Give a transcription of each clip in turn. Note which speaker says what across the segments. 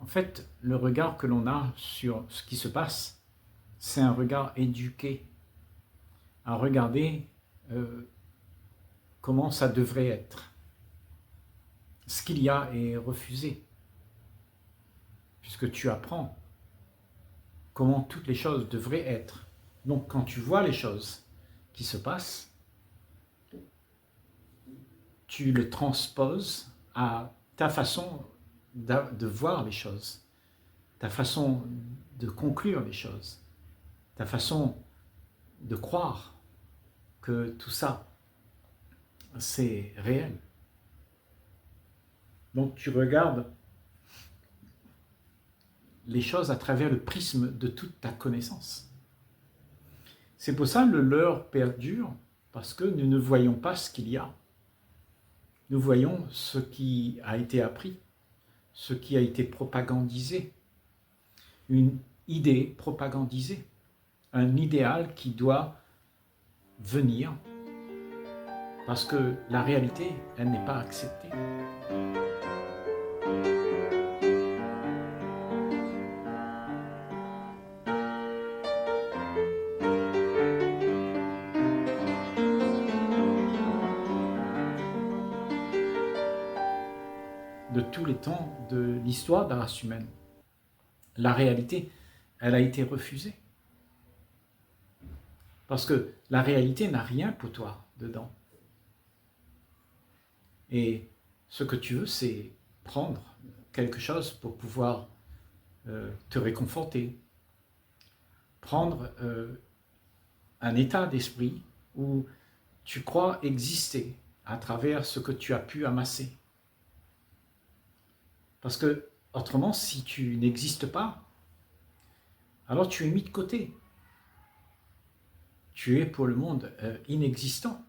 Speaker 1: En fait, le regard que l'on a sur ce qui se passe, c'est un regard éduqué, à regarder comment ça devrait être. Ce qu'il y a est refusé, puisque tu apprends comment toutes les choses devraient être. Donc quand tu vois les choses qui se passent, tu le transposes à ta façon de voir les choses, ta façon de conclure les choses, ta façon de croire que tout ça, c'est réel. Donc tu regardes les choses à travers le prisme de toute ta connaissance. C'est pour ça que le leurre perdure, parce que nous ne voyons pas ce qu'il y a. Nous voyons ce qui a été appris, ce qui a été propagandisé, une idée propagandisée, un idéal qui doit venir, parce que la réalité, elle n'est pas acceptée. De tous les temps de l'histoire de la race humaine, la réalité, elle a été refusée. Parce que la réalité n'a rien pour toi dedans. Et ce que tu veux, c'est prendre quelque chose pour pouvoir te réconforter, prendre un état d'esprit où tu crois exister à travers ce que tu as pu amasser. Parce que autrement, si tu n'existes pas, alors tu es mis de côté. Tu es pour le monde inexistant,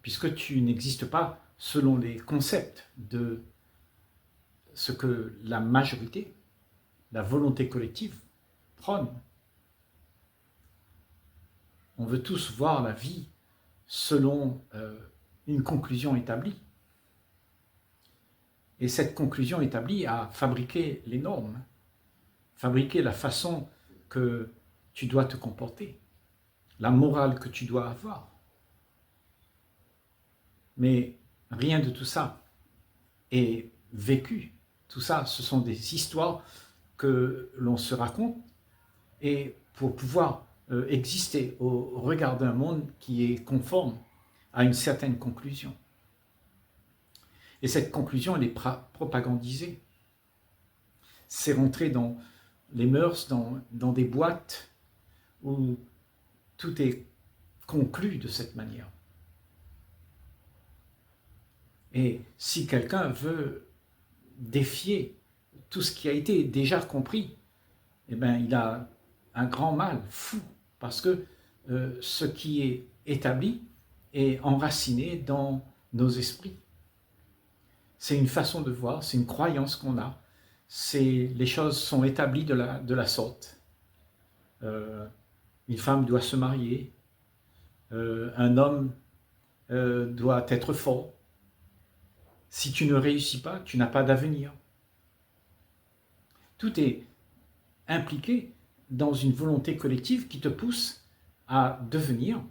Speaker 1: puisque tu n'existes pas selon les concepts de ce que la majorité, la volonté collective, prône. On veut tous voir la vie selon une conclusion établie. Et cette conclusion établie a fabriqué les normes, fabriqué la façon que tu dois te comporter, la morale que tu dois avoir. Mais rien de tout ça est vécu. Tout ça, ce sont des histoires que l'on se raconte et pour pouvoir exister au regard d'un monde qui est conforme à une certaine conclusion. Et cette conclusion, elle est propagandisée. C'est rentré dans les mœurs, dans des boîtes où tout est conclu de cette manière. Et si quelqu'un veut défier tout ce qui a été déjà compris, eh bien, il a un grand mal fou, parce que ce qui est établi est enraciné dans nos esprits. C'est une façon de voir, c'est une croyance qu'on a. Les choses sont établies de la sorte. Une femme doit se marier, un homme doit être fort. Si tu ne réussis pas, tu n'as pas d'avenir. Tout est impliqué dans une volonté collective qui te pousse à devenir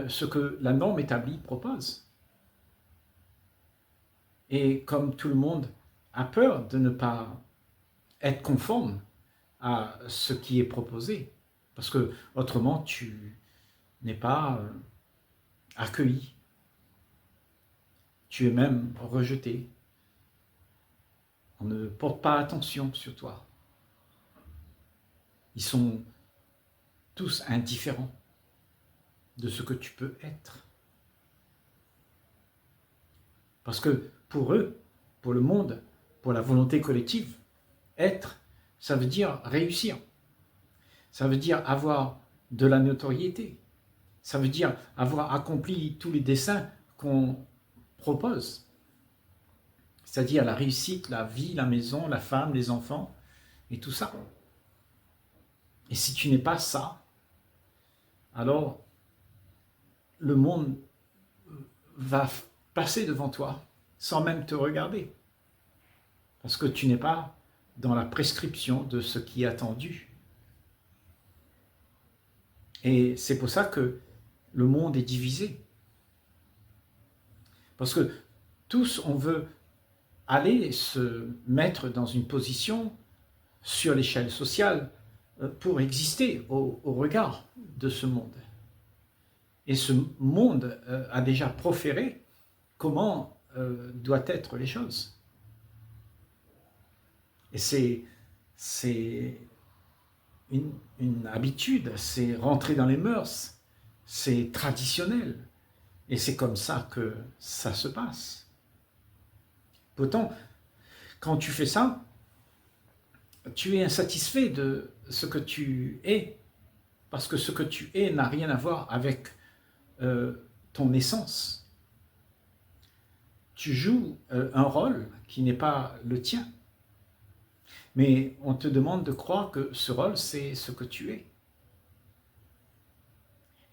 Speaker 1: ce que la norme établie propose. Et comme tout le monde a peur de ne pas être conforme à ce qui est proposé, parce que autrement tu n'es pas accueilli, tu es même rejeté. On ne porte pas attention sur toi. Ils sont tous indifférents de ce que tu peux être. Parce que pour eux, pour le monde, pour la volonté collective, être, ça veut dire réussir. Ça veut dire avoir de la notoriété. Ça veut dire avoir accompli tous les desseins qu'on propose. C'est-à-dire la réussite, la vie, la maison, la femme, les enfants, et tout ça. Et si tu n'es pas ça, alors le monde va passer devant toi sans même te regarder. parce que tu n'es pas dans la prescription de ce qui est attendu. Et c'est pour ça que le monde est divisé. Parce que tous, on veut aller se mettre dans une position sur l'échelle sociale pour exister au regard de ce monde. Et ce monde a déjà proféré comment doivent être les choses. Et c'est une habitude, c'est rentrer dans les mœurs, c'est traditionnel. Et c'est comme ça que ça se passe. Pourtant, quand tu fais ça, tu es insatisfait de ce que tu es, parce que ce que tu es n'a rien à voir avec ton essence. Tu joues un rôle qui n'est pas le tien. Mais on te demande de croire que ce rôle, c'est ce que tu es.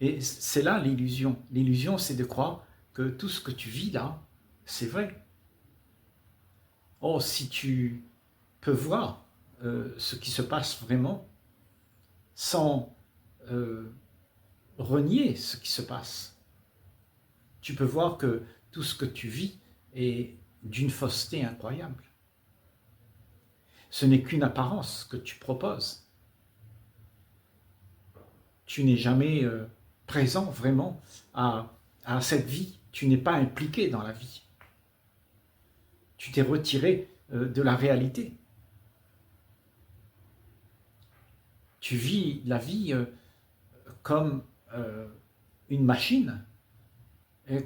Speaker 1: Et c'est là l'illusion. L'illusion, c'est de croire que tout ce que tu vis là, c'est vrai. Or, si tu peux voir ce qui se passe vraiment, sans renier ce qui se passe, tu peux voir que tout ce que tu vis est d'une fausseté incroyable. Ce n'est qu'une apparence que tu proposes. Tu n'es jamais présent vraiment à cette vie. Tu n'es pas impliqué dans la vie. Tu t'es retiré de la réalité. Tu vis la vie comme une machine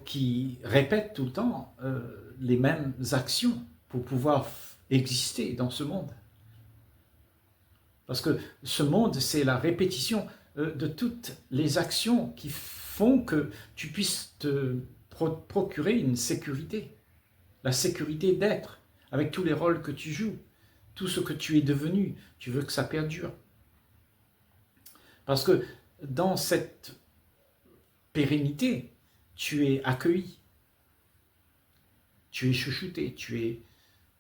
Speaker 1: qui répète tout le temps les mêmes actions pour pouvoir exister dans ce monde. Parce que ce monde, c'est la répétition de toutes les actions qui font que tu puisses te procurer une sécurité. La sécurité d'être, avec tous les rôles que tu joues, tout ce que tu es devenu, tu veux que ça perdure. Parce que dans cette pérennité, tu es accueilli, tu es chouchouté, tu es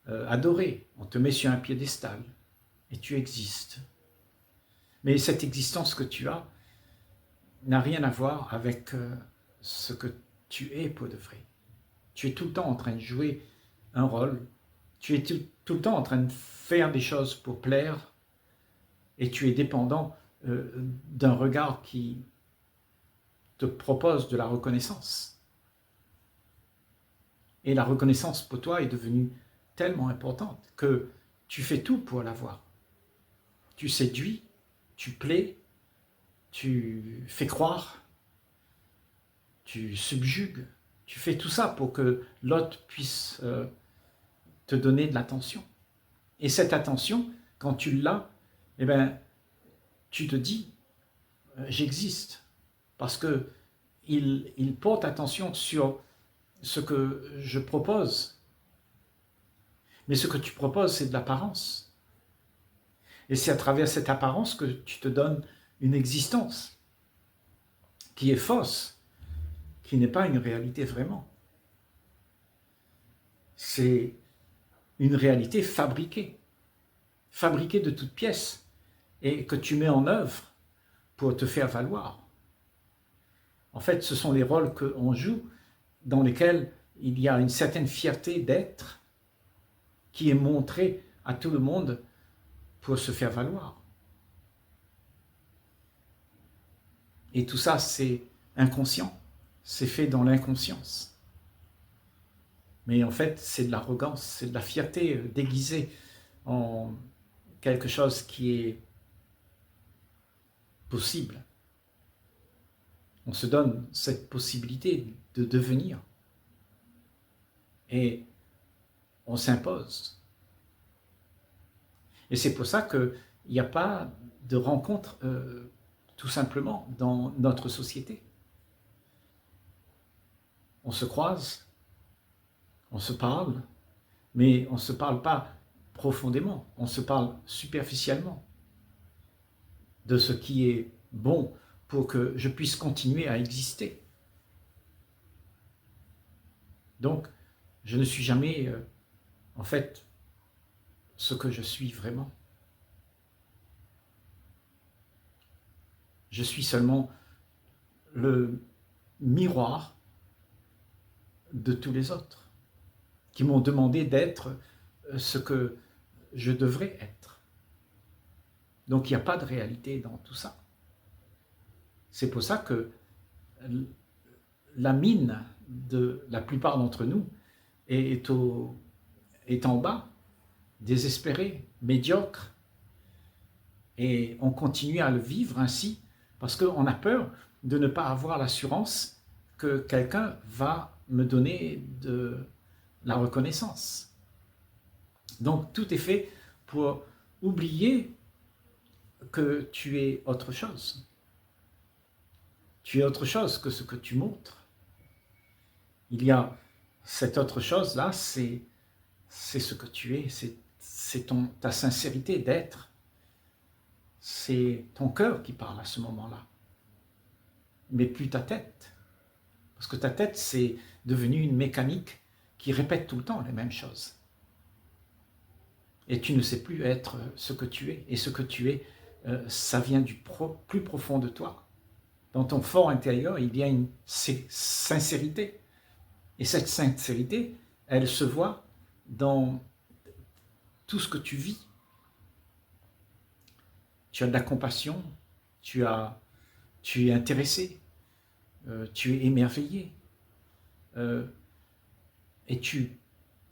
Speaker 1: adoré, on te met sur un piédestal et tu existes. Mais cette existence que tu as n'a rien à voir avec ce que tu es pour de vrai. Tu es tout le temps en train de jouer un rôle, tu es tout le temps en train de faire des choses pour plaire et tu es dépendant d'un regard qui te propose de la reconnaissance. Et la reconnaissance pour toi est devenue tellement importante que tu fais tout pour l'avoir. Tu séduis, tu plais, tu fais croire, tu subjugues, tu fais tout ça pour que l'autre puisse te donner de l'attention. Et cette attention, quand tu l'as, eh ben, tu te dis, j'existe, parce qu'il porte attention sur ce que je propose. Mais ce que tu proposes, c'est de l'apparence. Et c'est à travers cette apparence que tu te donnes une existence qui est fausse, qui n'est pas une réalité vraiment. C'est une réalité fabriquée de toutes pièces, et que tu mets en œuvre pour te faire valoir. En fait, ce sont les rôles qu'on joue dans lesquels il y a une certaine fierté d'être qui est montrée à tout le monde pour se faire valoir. Et tout ça, c'est inconscient, c'est fait dans l'inconscience. Mais en fait, c'est de l'arrogance, c'est de la fierté déguisée en quelque chose qui est possible. On se donne cette possibilité de devenir. Et on s'impose. Et c'est pour ça qu'il n'y a pas de rencontre tout simplement dans notre société. On se croise, on se parle, mais on ne se parle pas profondément, on se parle superficiellement de ce qui est bon pour que je puisse continuer à exister. Donc, je ne suis jamais, en fait, ce que je suis vraiment. Je suis seulement le miroir de tous les autres qui m'ont demandé d'être ce que je devrais être. Donc il n'y a pas de réalité dans tout ça. C'est pour ça que la mine de la plupart d'entre nous est en bas, désespérée, médiocre, et on continue à le vivre ainsi parce qu'on a peur de ne pas avoir l'assurance que quelqu'un va me donner de la reconnaissance. Donc tout est fait pour oublier que tu es autre chose. Tu es autre chose que ce que tu montres. Il y a cette autre chose-là, c'est ce que tu es, c'est ta sincérité d'être. C'est ton cœur qui parle à ce moment-là, mais plus ta tête. Parce que ta tête, c'est devenu une mécanique qui répète tout le temps les mêmes choses. Et tu ne sais plus être ce que tu es. Et ce que tu es, ça vient du plus profond de toi. Dans ton fort intérieur, il y a une sincérité. Et cette sincérité, elle se voit dans tout ce que tu vis. Tu as de la compassion, tu es intéressé, tu es émerveillé. Et tu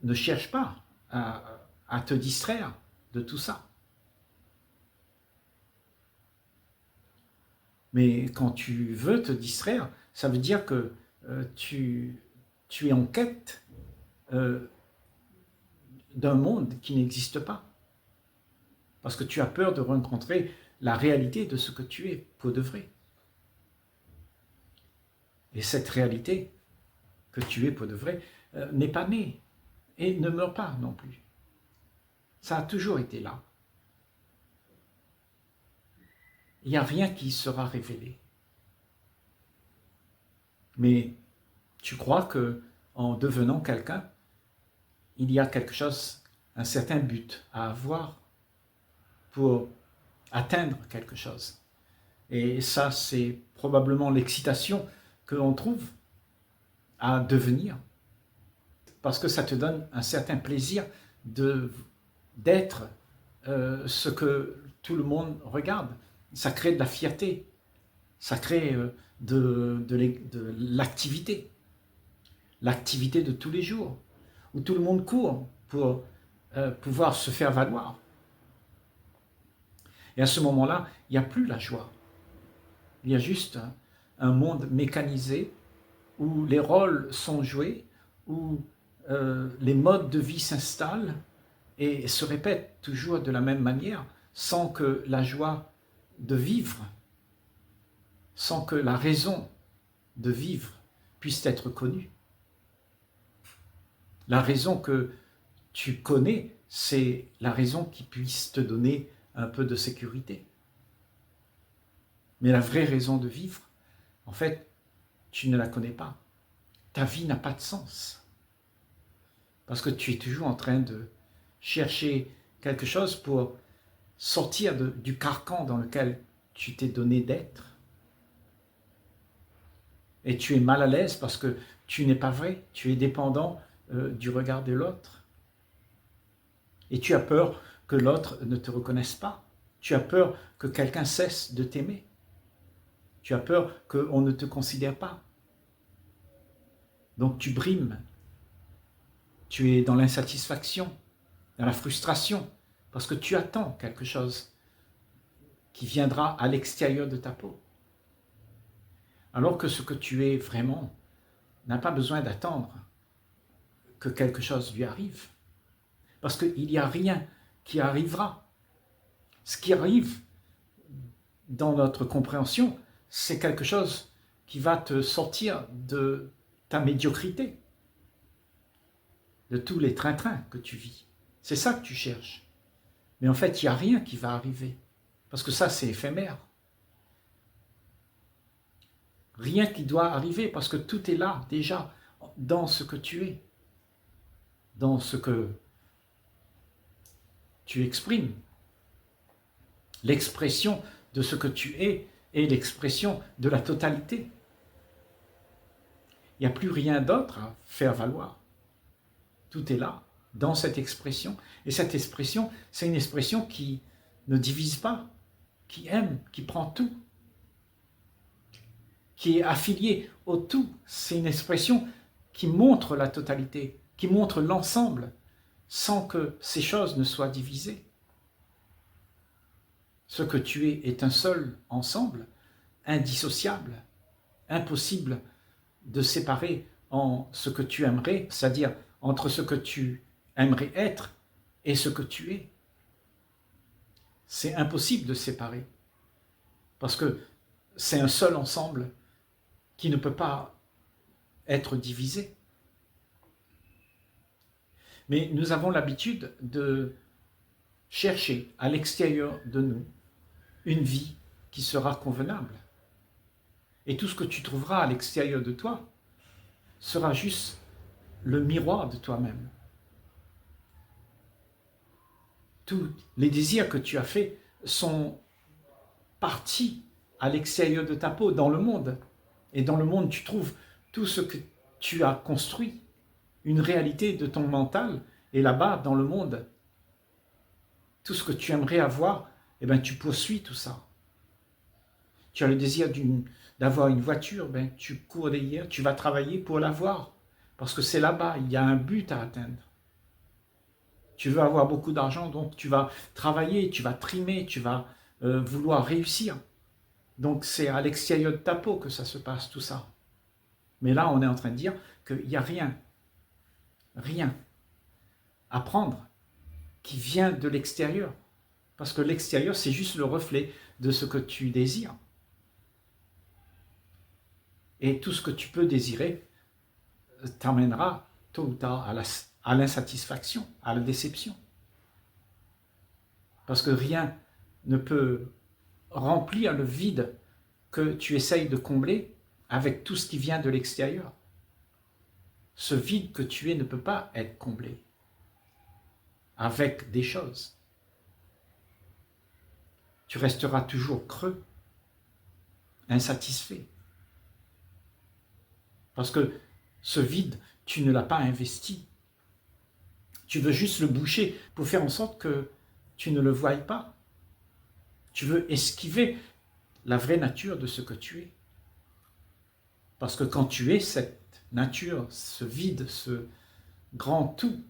Speaker 1: ne cherches pas à te distraire de tout ça. Mais quand tu veux te distraire, ça veut dire que tu es en quête d'un monde qui n'existe pas. Parce que tu as peur de rencontrer la réalité de ce que tu es pour de vrai. Et cette réalité que tu es pour de vrai n'est pas née et ne meurt pas non plus. Ça a toujours été là. Il n'y a rien qui sera révélé. Mais tu crois que en devenant quelqu'un, il y a quelque chose, un certain but à avoir pour atteindre quelque chose. Et ça, c'est probablement l'excitation que l'on trouve à devenir. Parce que ça te donne un certain plaisir d'être ce que tout le monde regarde. Ça crée de la fierté, ça crée de l'activité de tous les jours, où tout le monde court pour pouvoir se faire valoir. Et à ce moment-là, il n'y a plus la joie. Il y a juste un monde mécanisé où les rôles sont joués, où les modes de vie s'installent et se répètent toujours de la même manière, sans que la joie de vivre, sans que la raison de vivre puisse être connue. La raison que tu connais, c'est la raison qui puisse te donner un peu de sécurité. Mais la vraie raison de vivre, en fait, tu ne la connais pas. Ta vie n'a pas de sens. Parce que tu es toujours en train de chercher quelque chose pour sortir du carcan dans lequel tu t'es donné d'être. Et tu es mal à l'aise parce que tu n'es pas vrai, tu es dépendant du regard de l'autre. Et tu as peur que l'autre ne te reconnaisse pas. Tu as peur que quelqu'un cesse de t'aimer. Tu as peur qu'on ne te considère pas. Donc tu brimes. Tu es dans l'insatisfaction, dans la frustration, parce que tu attends quelque chose qui viendra à l'extérieur de ta peau. Alors que ce que tu es vraiment n'a pas besoin d'attendre que quelque chose lui arrive. Parce qu'il n'y a rien qui arrivera. Ce qui arrive dans notre compréhension, c'est quelque chose qui va te sortir de ta médiocrité, de tous les trains-trains que tu vis. C'est ça que tu cherches. Mais en fait, il n'y a rien qui va arriver. Parce que ça, c'est éphémère. Rien qui doit arriver parce que tout est là déjà dans ce que tu es. Dans ce que tu exprimes. L'expression de ce que tu es est l'expression de la totalité. Il n'y a plus rien d'autre à faire valoir. Tout est là, dans cette expression. Et cette expression, c'est une expression qui ne divise pas, qui aime, qui prend tout, qui est affiliée au tout. C'est une expression qui montre la totalité, qui montre l'ensemble, sans que ces choses ne soient divisées. Ce que tu es est un seul ensemble, indissociable, impossible de séparer en ce que tu aimerais, c'est-à-dire entre ce que tu aimerais être et ce que tu es. C'est impossible de séparer, parce que c'est un seul ensemble qui ne peut pas être divisé. Mais nous avons l'habitude de chercher à l'extérieur de nous une vie qui sera convenable. Et tout ce que tu trouveras à l'extérieur de toi sera juste le miroir de toi-même. Tous les désirs que tu as faits sont partis à l'extérieur de ta peau, dans le monde. Et dans le monde, tu trouves tout ce que tu as construit, une réalité de ton mental. Et là-bas, dans le monde, tout ce que tu aimerais avoir, eh bien, tu poursuis tout ça. Tu as le désir d'avoir une voiture, ben, tu cours derrière, tu vas travailler pour l'avoir. Parce que c'est là-bas, il y a un but à atteindre. Tu veux avoir beaucoup d'argent, donc tu vas travailler, tu vas trimer, tu vas vouloir réussir. Donc c'est à l'extérieur de ta peau que ça se passe, tout ça. Mais là, on est en train de dire qu'il n'y a rien à prendre qui vient de l'extérieur. Parce que l'extérieur, c'est juste le reflet de ce que tu désires. Et tout ce que tu peux désirer t'amènera tôt ou tard à l'insatisfaction, à la déception. Parce que rien ne peut remplir le vide que tu essayes de combler avec tout ce qui vient de l'extérieur. Ce vide que tu es ne peut pas être comblé avec des choses. Tu resteras toujours creux, insatisfait. Parce que ce vide, tu ne l'as pas investi. Tu veux juste le boucher pour faire en sorte que tu ne le voies pas. Tu veux esquiver la vraie nature de ce que tu es. Parce que quand tu es cette nature, ce vide, ce grand tout,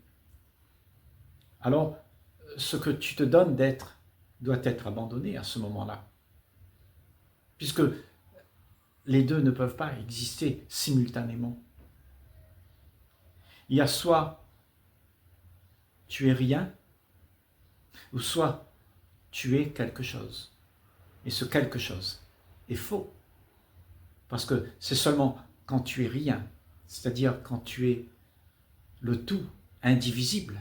Speaker 1: alors ce que tu te donnes d'être doit être abandonné à ce moment-là. Puisque les deux ne peuvent pas exister simultanément. Il y a soit tu es rien, ou soit tu es quelque chose. Et ce quelque chose est faux. Parce que c'est seulement quand tu es rien, c'est-à-dire quand tu es le tout, indivisible,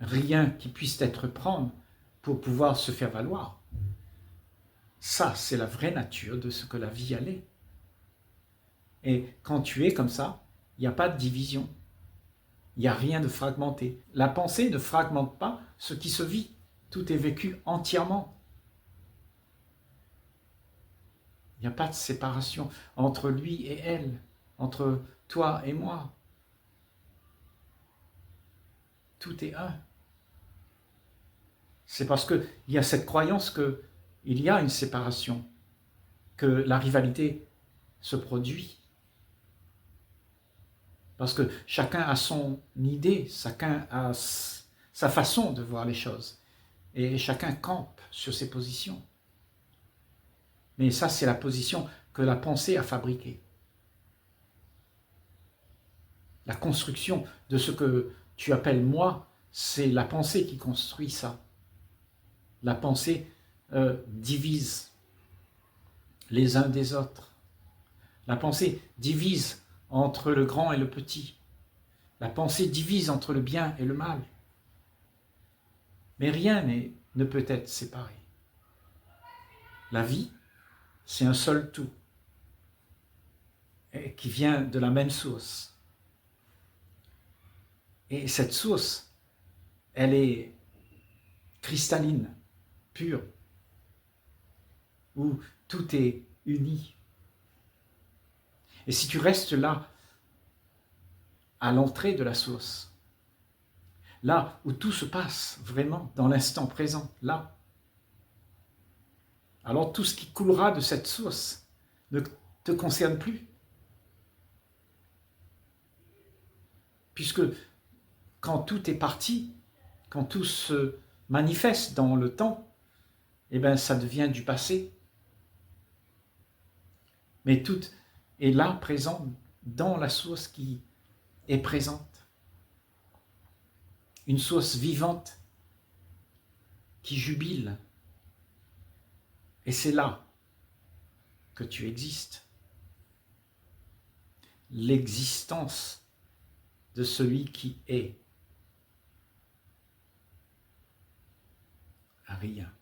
Speaker 1: rien qui puisse être prendre pour pouvoir se faire valoir. Ça, c'est la vraie nature de ce que la vie allait. Et quand tu es comme ça, il n'y a pas de division. Il n'y a rien de fragmenté. La pensée ne fragmente pas ce qui se vit. Tout est vécu entièrement. Il n'y a pas de séparation entre lui et elle, entre toi et moi. Tout est un. C'est parce qu'il y a cette croyance qu'il y a une séparation, que la rivalité se produit. Parce que chacun a son idée, chacun a sa façon de voir les choses. Et chacun campe sur ses positions. Mais ça, c'est la position que la pensée a fabriquée. La construction de ce que tu appelles moi, c'est la pensée qui construit ça. La pensée divise les uns des autres. La pensée divise entre le grand et le petit. La pensée divise entre le bien et le mal. Mais rien ne peut être séparé. La vie, c'est un seul tout qui vient de la même source. Et cette source, elle est cristalline, pure, où tout est uni. Et si tu restes là, à l'entrée de la source, là où tout se passe vraiment, dans l'instant présent, là, alors tout ce qui coulera de cette source ne te concerne plus. Puisque quand tout est parti, quand tout se manifeste dans le temps, eh bien ça devient du passé. Mais tout est là, présent, dans la source qui est présente. Une source vivante qui jubile. Et c'est là que tu existes. L'existence de celui qui est. Rien.